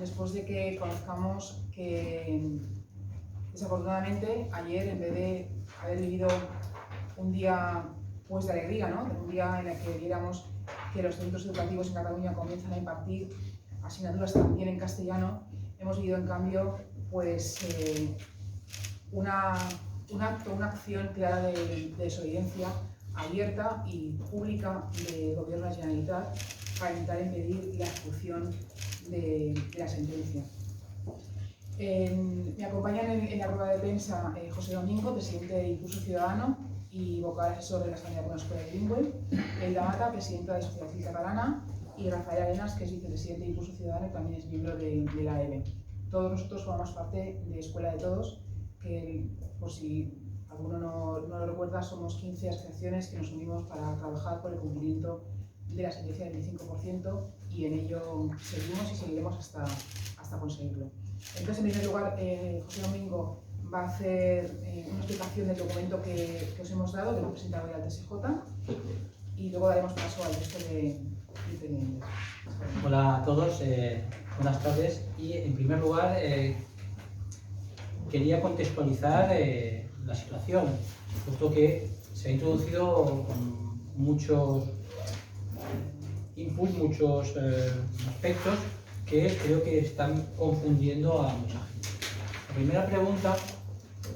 después de que conozcamos que, desafortunadamente, ayer, en vez de haber vivido un día pues de alegría, ¿no?, un día en el que viéramos que los centros educativos en Cataluña comienzan a impartir asignaturas también en castellano, hemos vivido en cambio pues un acto, una acción clara de desobediencia abierta y pública del Gobierno de la Generalitat para intentar impedir la ejecución de la sentencia. Me acompañan en la rueda de prensa José Domingo, presidente de Impulso Ciudadano y vocal asesor de la Sanidad con la Escuela Bilingüe, Elda Mata, presidenta de Sociedad Civil Catalana, y Rafael Arenas, que es vicepresidente de Impulso Ciudadano y también es miembro de la EBE. Todos nosotros formamos parte de Escuela de Todos, que, por si alguno no lo recuerda, somos 15 asociaciones que nos unimos para trabajar por el cumplimiento de la sentencia del 25%, y en ello seguimos y seguiremos hasta conseguirlo. Entonces, en primer lugar, José Domingo va a hacer una explicación del documento que os hemos dado, que hemos presentado ya al TSJ, y luego daremos paso al resto de intervinientes. Hola a todos, buenas tardes. Y en primer lugar, quería contextualizar la situación, puesto que se ha introducido con muchos inputs, muchos aspectos que creo que están confundiendo a mucha gente. La primera pregunta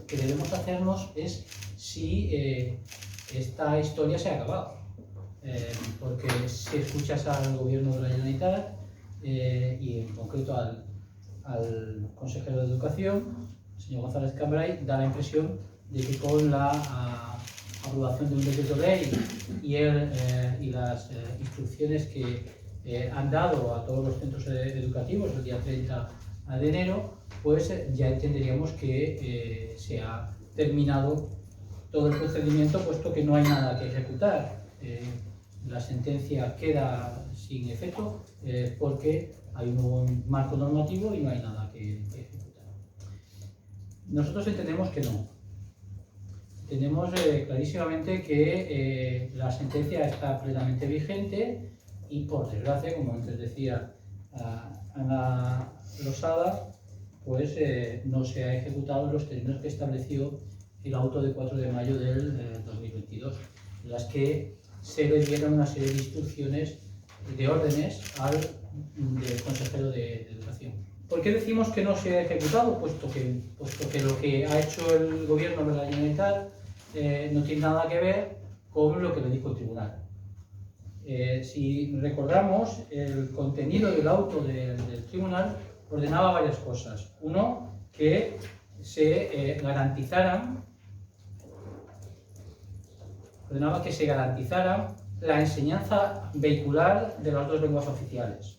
que debemos hacernos es si esta historia se ha acabado. Porque si escuchas al Gobierno de la Generalitat y en concreto al consejero de Educación, el señor González Cambray, da la impresión de que con la aprobación de un decreto ley y las instrucciones que han dado a todos los centros educativos el día 30 de enero, pues ya entenderíamos que se ha terminado todo el procedimiento, puesto que no hay nada que ejecutar. La sentencia queda sin efecto porque hay un nuevo marco normativo y no hay nada que ejecutar. Nosotros entendemos que no. Entendemos clarísimamente que la sentencia está plenamente vigente y, por desgracia, como antes decía Ana Losada, pues no se ha ejecutado en los términos que estableció el auto de 4 de mayo del 2022, en las que se le dieron una serie de instrucciones, de órdenes al consejero de Educación. ¿Por qué decimos que no se ha ejecutado? Puesto que lo que ha hecho el Gobierno de la Generalitat no tiene nada que ver con lo que le dijo el tribunal. Si recordamos, el contenido del auto del tribunal ordenaba varias cosas. Uno, que ordenaba que se garantizara la enseñanza vehicular de las dos lenguas oficiales.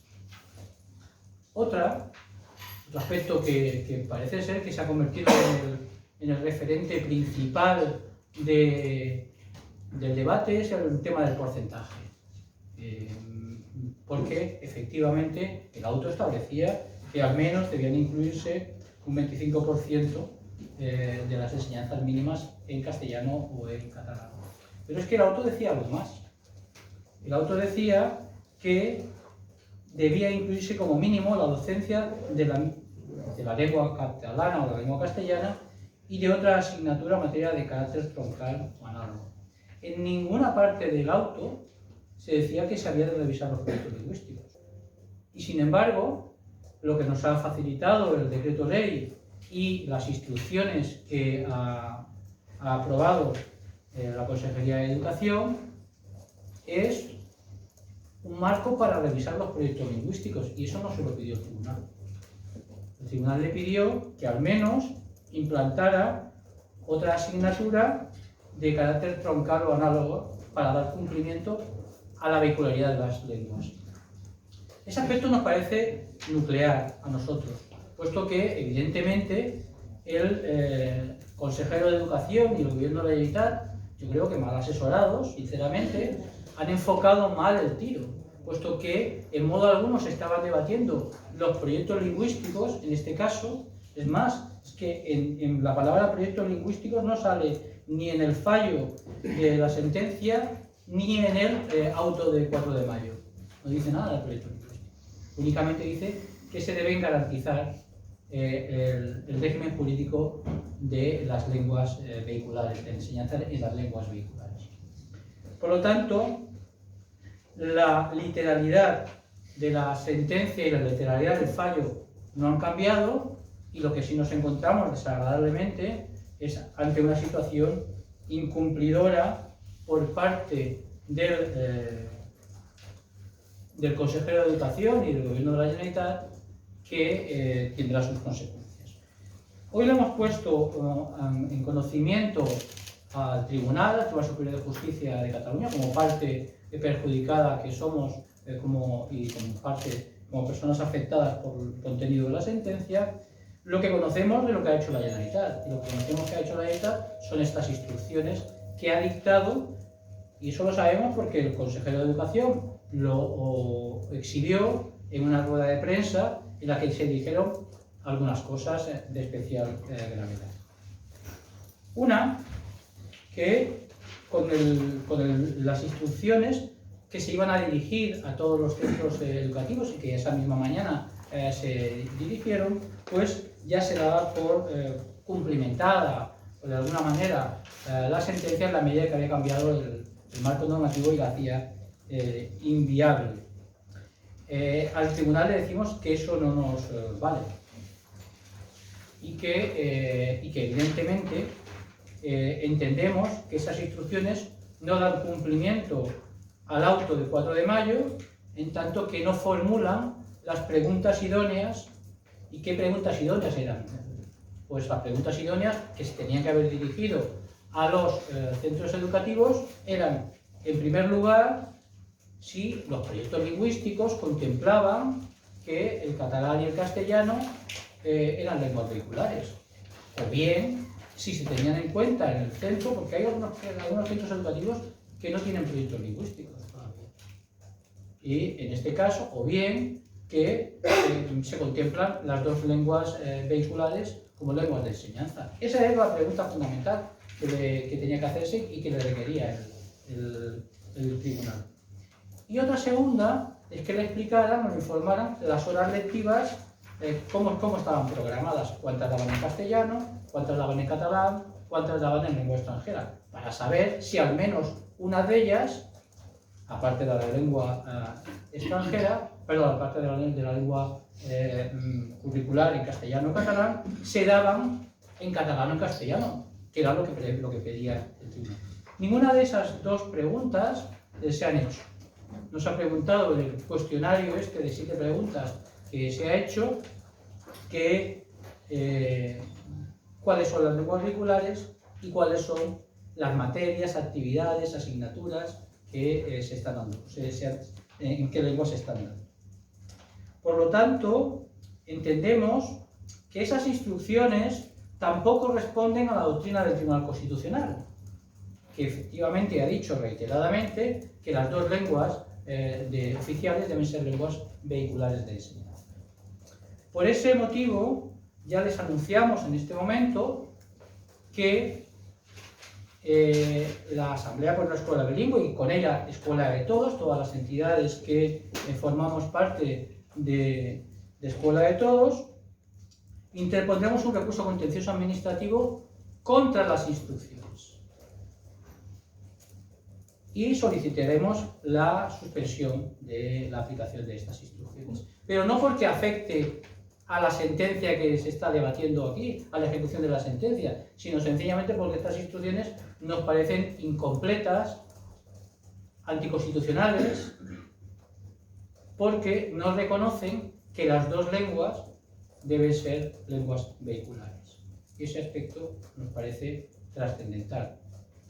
Otro aspecto que parece ser que se ha convertido en el referente principal del debate es el tema del porcentaje. Porque efectivamente el auto establecía que al menos debían incluirse un 25% de las enseñanzas mínimas en castellano o en catalán. Pero es que el auto decía algo más. El auto decía que debía incluirse como mínimo la docencia de la lengua catalana o la lengua castellana y de otra asignatura o materia de carácter troncal o análogo. En ninguna parte del auto se decía que se había de revisar los proyectos lingüísticos. Y sin embargo, lo que nos ha facilitado el decreto ley y las instrucciones que ha aprobado la Consejería de Educación es un marco para revisar los proyectos lingüísticos, y eso no se lo pidió el tribunal. El tribunal le pidió que al menos implantara otra asignatura de carácter troncal o análogo para dar cumplimiento a la vehicularidad de las lenguas. Ese aspecto nos parece nuclear a nosotros, puesto que evidentemente el consejero de Educación y el Gobierno de la Generalitat, yo creo que mal asesorados, sinceramente, han enfocado mal el tiro, puesto que en modo alguno se estaban debatiendo los proyectos lingüísticos. En este caso, es más, es que en la palabra proyectos lingüísticos no sale ni en el fallo de la sentencia ni en el auto de 4 de mayo. No dice nada del proyecto lingüístico. Únicamente dice que se deben garantizar el régimen jurídico de las lenguas vehiculares, de enseñanza en las lenguas vehiculares. Por lo tanto, la literalidad de la sentencia y la literalidad del fallo no han cambiado, y lo que sí nos encontramos desagradablemente es ante una situación incumplidora por parte del consejero de Educación y del Gobierno de la Generalitat, que tendrá sus consecuencias. Hoy lo hemos puesto en conocimiento al Tribunal Superior de Justicia de Cataluña, como parte perjudicada que somos como personas afectadas por el contenido de la sentencia, lo que conocemos de lo que ha hecho la Generalitat. Y lo que conocemos que ha hecho la Generalitat son estas instrucciones que ha dictado, y eso lo sabemos porque el consejero de Educación lo exhibió en una rueda de prensa en la que se dijeron algunas cosas de especial gravedad. Una, que con las instrucciones que se iban a dirigir a todos los centros educativos y que esa misma mañana se dirigieron, pues ya se daba por cumplimentada, o de alguna manera, la sentencia en la medida que había cambiado el marco normativo y la hacía inviable. Al tribunal le decimos que eso no nos vale y que evidentemente entendemos que esas instrucciones no dan cumplimiento al auto de 4 de mayo, en tanto que no formulan las preguntas idóneas. ¿Y qué preguntas idóneas eran? Pues las preguntas idóneas que se tenían que haber dirigido a los centros educativos eran, en primer lugar, si los proyectos lingüísticos contemplaban que el catalán y el castellano eran lenguas vehiculares, o bien si se tenían en cuenta en el centro, porque hay algunos centros educativos que no tienen proyectos lingüísticos todavía. Y en este caso, o bien que se contemplan las dos lenguas vehiculares como lenguas de enseñanza. Esa es la pregunta fundamental que tenía que hacerse y que le requería el tribunal. Y otra segunda es que le explicaran o le informaran las horas lectivas, cómo estaban programadas, cuántas daban en castellano, cuántas daban en catalán, cuántas daban en lengua extranjera, para saber si al menos una de ellas, aparte de la lengua extranjera, perdón, aparte de la lengua curricular en castellano o catalán, se daban en catalán o en castellano, que era lo que pedía el tribunal. Ninguna de esas dos preguntas se han hecho. Nos ha preguntado en el cuestionario este de 7 preguntas que se ha hecho cuáles son las lenguas vehiculares y cuáles son las materias, actividades, asignaturas que se están dando, en qué lenguas se están dando. Por lo tanto, entendemos que esas instrucciones tampoco responden a la doctrina del Tribunal Constitucional, que efectivamente ha dicho reiteradamente que las dos lenguas oficiales deben ser lenguas vehiculares de enseñanza. Por ese motivo, ya les anunciamos en este momento que la Asamblea por la Escuela Bilingüe, y con ella Escuela de Todos, todas las entidades que formamos parte de Escuela de Todos, interpondremos un recurso contencioso administrativo contra las instrucciones y solicitaremos la suspensión de la aplicación de estas instrucciones, pero no porque afecte a la sentencia que se está debatiendo aquí, a la ejecución de la sentencia, sino sencillamente porque estas instrucciones nos parecen incompletas, anticonstitucionales, porque no reconocen que las dos lenguas deben ser lenguas vehiculares. Y ese aspecto nos parece trascendental.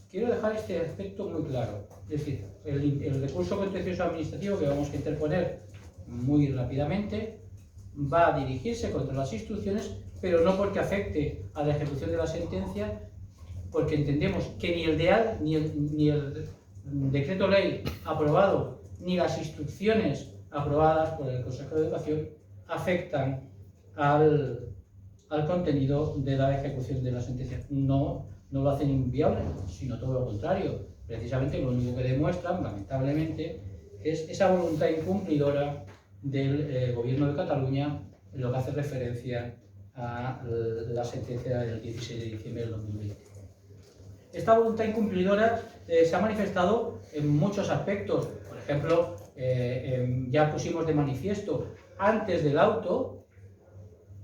Quiero dejar este aspecto muy claro. Es decir, el recurso contencioso administrativo que vamos a interponer muy rápidamente va a dirigirse contra las instrucciones, pero no porque afecte a la ejecución de la sentencia, porque entendemos que ni el decreto ley aprobado ni las instrucciones aprobadas por el Consejo de Educación afectan al contenido de la ejecución de la sentencia. No lo hacen inviable, sino todo lo contrario. Precisamente lo único que demuestran, lamentablemente, es esa voluntad incumplidora del Gobierno de Cataluña en lo que hace referencia a la sentencia del 16 de diciembre del 2020. Esta voluntad incumplidora se ha manifestado en muchos aspectos. Por ejemplo, ya pusimos de manifiesto antes del auto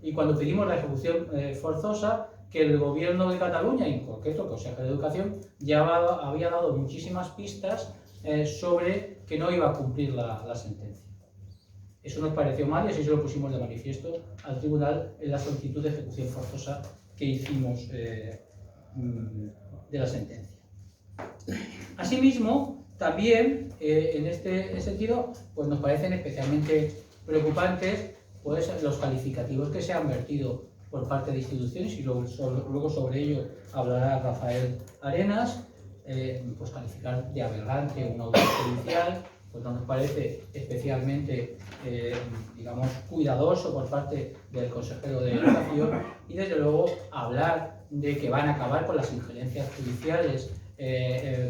y cuando pedimos la ejecución forzosa que el Gobierno de Cataluña, y en concreto el Consejo de Educación, ya había dado muchísimas pistas sobre que no iba a cumplir la sentencia. Eso nos pareció mal y así se lo pusimos de manifiesto al tribunal en la solicitud de ejecución forzosa que hicimos de la sentencia. Asimismo, también en este sentido, pues nos parecen especialmente preocupantes pues, los calificativos que se han vertido por parte de instituciones, y luego sobre ello hablará Rafael Arenas. Pues calificar de aberrante una audiencia judicial, pues no nos parece especialmente, digamos, cuidadoso por parte del consejero de Educación, y desde luego hablar de que van a acabar con las injerencias judiciales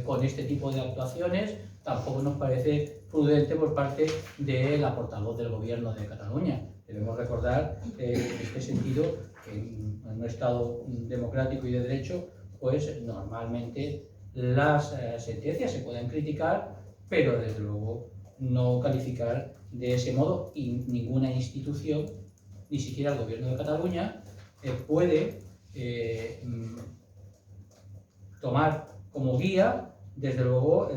con este tipo de actuaciones tampoco nos parece prudente por parte de la portavoz del Gobierno de Cataluña. Debemos recordar en este sentido que en un Estado democrático y de derecho, pues normalmente las sentencias se pueden criticar, pero desde luego no calificar de ese modo, y ninguna institución, ni siquiera el Gobierno de Cataluña, puede tomar como guía, desde luego,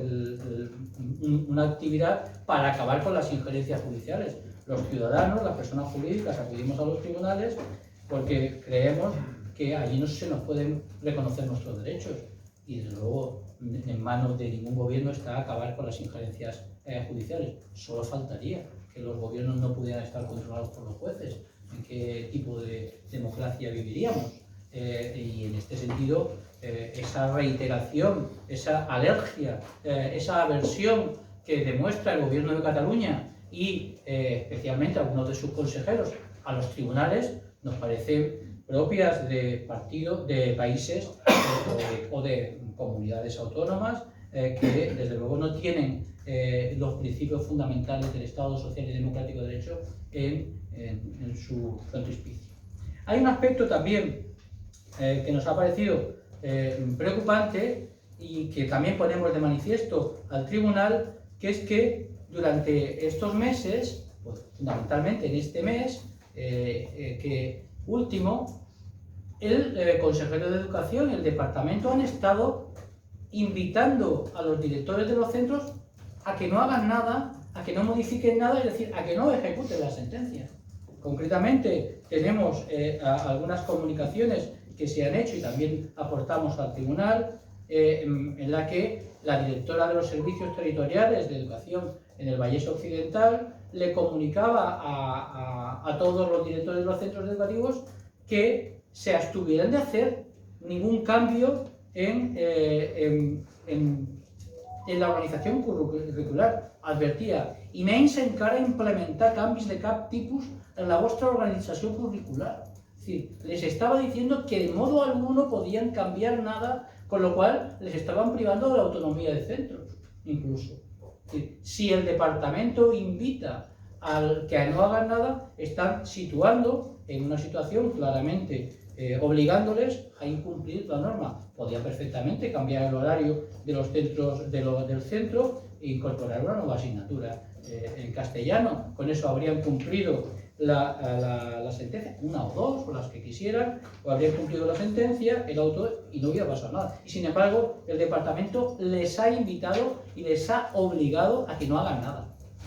una actividad para acabar con las injerencias judiciales. Los ciudadanos, las personas jurídicas, acudimos a los tribunales porque creemos que allí no se nos pueden reconocer nuestros derechos, y desde luego en manos de ningún gobierno está acabar con las injerencias judiciales. Solo faltaría que los gobiernos no pudieran estar controlados por los jueces. ¿En qué tipo de democracia viviríamos? Y en este sentido, esa reiteración, esa alergia, esa aversión que demuestra el Gobierno de Cataluña y especialmente algunos de sus consejeros a los tribunales, nos parecen propias de países o de comunidades autónomas que desde luego no tienen los principios fundamentales del Estado social y democrático de derecho en su frontispicio. Hay un aspecto también que nos ha parecido preocupante y que también ponemos de manifiesto al tribunal, que es que durante estos meses, pues, fundamentalmente en este mes último, el consejero de Educación y el departamento han estado invitando a los directores de los centros a que no hagan nada, a que no modifiquen nada, es decir, a que no ejecuten la sentencia. Concretamente, tenemos algunas comunicaciones que se han hecho y también aportamos al tribunal, en la que la directora de los servicios territoriales de educación en el Vallés Occidental le comunicaba a todos los directores de los centros educativos que se abstuvieran de hacer ningún cambio en la organitzación curricular. Advertia, i menys encara implementar canvis de cap tipus en la vostra organización curricular. Es decir, les estaba diciendo que de modo alguno podían cambiar nada, con lo cual les estaban privando de la autonomía de centros, incluso. Es decir, si el departamento invita al que no hagan nada, están situando en una situación claramente obligándoles a incumplir la norma. Podían perfectamente cambiar el horario de los centros del centro e incorporar una nueva asignatura en castellano. Con eso habrían cumplido la sentencia, una o dos, o las que quisieran, o habrían cumplido la sentencia, el auto, y no hubiera pasado nada. Y sin embargo, el departamento les ha invitado y les ha obligado a que no hagan nada.